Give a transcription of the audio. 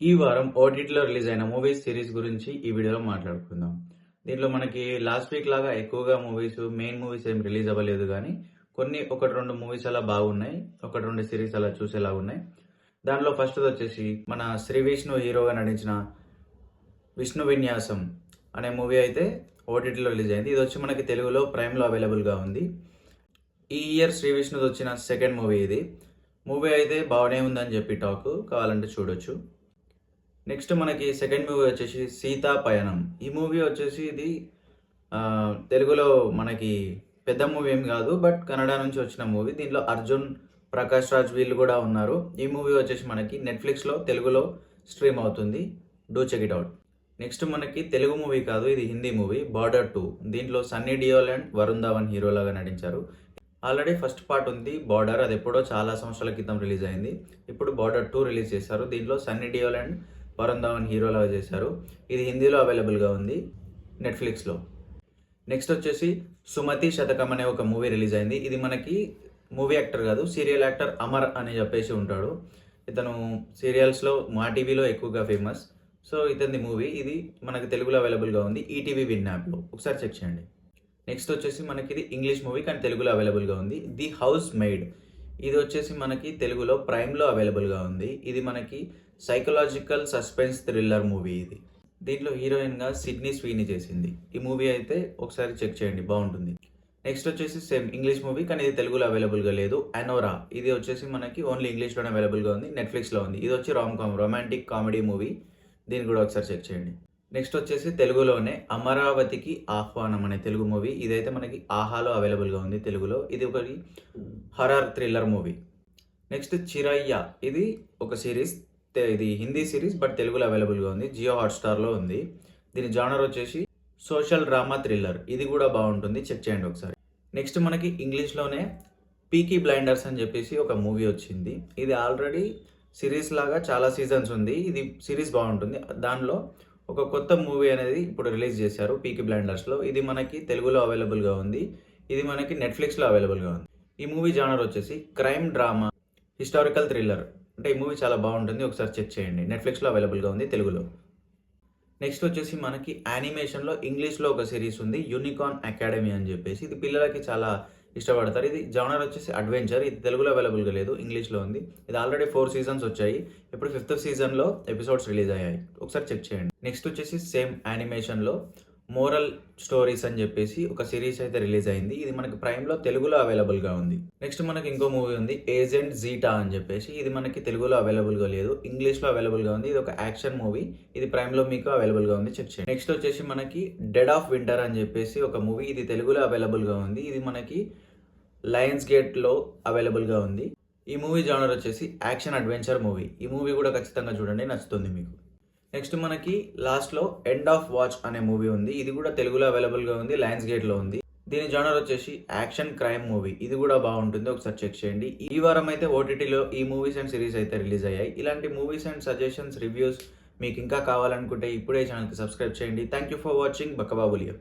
ఈ వారం ఓటీటీలో రిలీజ్ అయిన మూవీస్ సిరీస్ గురించి ఈ వీడియోలో మాట్లాడుకుందాం. దీంట్లో మనకి లాస్ట్ వీక్ లాగా ఎక్కువగా మెయిన్ మూవీస్ ఏం రిలీజ్ అవ్వలేదు కానీ కొన్ని ఒకటి రెండు మూవీస్ అలా బాగున్నాయి, ఒకటి రెండు సిరీస్ అలా చూసేలా ఉన్నాయి. దానిలో ఫస్ట్ వచ్చేసి మన శ్రీ విష్ణు హీరోగా నటించిన విష్ణు విన్యాసం అనే మూవీ అయితే ఓటీటీలో రిలీజ్ అయింది. ఇది వచ్చి మనకి తెలుగులో ప్రైమ్లో అవైలబుల్గా ఉంది. ఈ ఇయర్ శ్రీ విష్ణుది వచ్చిన సెకండ్ మూవీ ఇది. మూవీ అయితే బాగానే ఉందని చెప్పి టాక్, కావాలంటే చూడొచ్చు. నెక్స్ట్ మనకి సెకండ్ మూవీ వచ్చేసి సీతా పయనం. ఈ మూవీ వచ్చేసి ఇది తెలుగులో మనకి పెద్ద మూవీ ఏం కాదు, బట్ కన్నడ నుంచి వచ్చిన మూవీ. దీంట్లో అర్జున్, ప్రకాష్ రాజ్ వీళ్ళు కూడా ఉన్నారు. ఈ మూవీ వచ్చేసి మనకి నెట్ఫ్లిక్స్లో తెలుగులో స్ట్రీమ్ అవుతుంది. Do check it out. Next మనకి తెలుగు మూవీ కాదు, ఇది హిందీ మూవీ బార్డర్ 2. దీంట్లో సన్నీ డియోల్ అండ్ వరుణ్ ధావన్ హీరోలాగా నటించారు. ఆల్రెడీ ఫస్ట్ పార్ట్ ఉంది బార్డర్, అది ఎప్పుడో చాలా సంవత్సరాల క్రితం రిలీజ్ అయింది. ఇప్పుడు బార్డర్ 2 రిలీజ్ చేశారు. దీంట్లో సన్నీ డియోల్ అండ్ వరుణ్ ధావన్ హీరోలాగా చేశారు. ఇది హిందీలో అవైలబుల్గా ఉంది నెట్ఫ్లిక్స్లో. నెక్స్ట్ వచ్చేసి సుమతి శతకం అనే ఒక మూవీ రిలీజ్ అయింది. ఇది మనకి మూవీ యాక్టర్ కాదు, సీరియల్ యాక్టర్ అమర్ అని చెప్పేసి ఉంటాడు. ఇతను సీరియల్స్లో మా టీవీలో ఎక్కువగా ఫేమస్. సో ఇతని మూవీ ఇది మనకి తెలుగులో అవైలబుల్గా ఉంది ఈటీవీ విన్ యాప్లో, ఒకసారి చెక్ చేయండి. నెక్స్ట్ వచ్చేసి మనకి ఇది ఇంగ్లీష్ మూవీ కానీ తెలుగులో అవైలబుల్గా ఉంది. The house made. ఇది వచ్చేసి మనకి తెలుగులో ప్రైమ్లో అవైలబుల్గా ఉంది. ఇది మనకి సైకలాజికల్ సస్పెన్స్ థ్రిల్లర్ మూవీ ఇది. దీంట్లో హీరోయిన్గా సిడ్నీ స్వీనీ చేసింది. ఈ మూవీ అయితే ఒకసారి చెక్ చేయండి, బాగుంటుంది. నెక్స్ట్ వచ్చేసి సేమ్ ఇంగ్లీష్ మూవీ కానీ ఇది తెలుగులో అవైలబుల్గా లేదు, అనోరా. ఇది వచ్చేసి మనకి ఓన్లీ ఇంగ్లీష్లోనే అవైలబుల్గా ఉంది, నెట్ఫ్లిక్స్లో ఉంది. ఇది వచ్చి రొమాంటిక్ కామెడీ మూవీ. దీన్ని కూడా ఒకసారి చెక్ చేయండి. నెక్స్ట్ వచ్చేసి తెలుగులోనే అమరావతికి ఆహ్వానం అనే తెలుగు మూవీ. ఇదైతే మనకి ఆహాలో అవైలబుల్గా ఉంది తెలుగులో. ఇది ఒకటి హర్రర్ థ్రిల్లర్ మూవీ. నెక్స్ట్ చిరయ్య. ఇది ఒక సిరీస్, ఇది హిందీ సిరీస్ బట్ తెలుగులో అవైలబుల్గా ఉంది, జియో హాట్స్టార్లో ఉంది. దీని జానర్ వచ్చేసి సోషల్ డ్రామా థ్రిల్లర్. ఇది కూడా బాగుంటుంది, చెక్ చేయండి ఒకసారి. నెక్స్ట్ మనకి ఇంగ్లీష్లోనే పీకీ బ్లైండర్స్ అని చెప్పేసి ఒక మూవీ వచ్చింది. ఇది ఆల్రెడీ సిరీస్ లాగా చాలా సీజన్స్ ఉంది. ఇది సిరీస్ బాగుంటుంది. దానిలో ఒక కొత్త మూవీ అనేది ఇప్పుడు రిలీజ్ చేశారు పీకీ బ్లైండర్స్లో. ఇది మనకి తెలుగులో అవైలబుల్గా ఉంది. ఇది మనకి నెట్ఫ్లిక్స్లో అవైలబుల్గా ఉంది. ఈ మూవీ జానర్ వచ్చేసి క్రైమ్ డ్రామా హిస్టారికల్ థ్రిల్లర్. అంటే ఈ మూవీ చాలా బాగుంటుంది, ఒకసారి చెక్ చేయండి. నెట్ఫ్లిక్స్లో అవైలబుల్గా ఉంది తెలుగులో. నెక్స్ట్ వచ్చేసి మనకి యానిమేషన్లో ఇంగ్లీష్లో ఒక సిరీస్ ఉంది, యూనికార్న్ అకాడమీ అని చెప్పేసి. ఇది పిల్లలకి చాలా ఇష్టపడతారు. ఇది జానర్ వచ్చేసి అడ్వెంచర్. ఇది తెలుగులో అవైలబుల్గా లేదు, ఇంగ్లీష్లో ఉంది. ఇది ఆల్రెడీ 4 సీజన్స్ వచ్చాయి. ఇప్పుడు 5th సీజన్లో ఎపిసోడ్స్ రిలీజ్ అయ్యాయి, ఒకసారి చెక్ చేయండి. నెక్స్ట్ వచ్చేసి సేమ్ యానిమేషన్లో మోరల్ స్టోరీస్ అని చెప్పేసి ఒక సిరీస్ అయితే రిలీజ్ అయింది. ఇది మనకి ప్రైమ్లో తెలుగులో అవైలబుల్గా ఉంది. నెక్స్ట్ మనకి ఇంకో మూవీ ఉంది ఏజెంట్ జీటా అని చెప్పేసి. ఇది మనకి తెలుగులో అవైలబుల్గా లేదు, ఇంగ్లీష్లో అవైలబుల్గా ఉంది. ఇది ఒక యాక్షన్ మూవీ. ఇది ప్రైమ్లో మీకు అవైలబుల్గా ఉంది, చెక్ చేయండి. నెక్స్ట్ వచ్చేసి మనకి డెడ్ ఆఫ్ వింటర్ అని చెప్పేసి ఒక మూవీ. ఇది తెలుగులో అవైలబుల్గా ఉంది. ఇది మనకి లయన్స్ గేట్లో అవైలబుల్గా ఉంది. ఈ మూవీ జానర్ వచ్చేసి యాక్షన్ అడ్వెంచర్ మూవీ. ఈ మూవీ కూడా ఖచ్చితంగా చూడండి, నచ్చుతుంది మీకు. నెక్స్ట్ మనకి లాస్ట్లో ఎండ్ ఆఫ్ వాచ్ అనే మూవీ ఉంది. ఇది కూడా తెలుగులో అవైలబుల్గా ఉంది, లయన్స్ గేట్లో ఉంది. దీని జానర్ వచ్చేసి యాక్షన్ క్రైమ్ మూవీ. ఇది కూడా బాగుంటుంది, ఒకసారి చెక్ చేయండి. ఈ వారం అయితే ఓటీటీలో ఈ మూవీస్ అండ్ సిరీస్ అయితే రిలీజ్ అయ్యాయి. ఇలాంటి మూవీస్ అండ్ సజెషన్స్, రివ్యూస్ మీకు ఇంకా కావాలనుకుంటే ఇప్పుడే ఛానల్కి సబ్స్క్రైబ్ చేయండి. Thank you for watching. బక్కబాబులియా.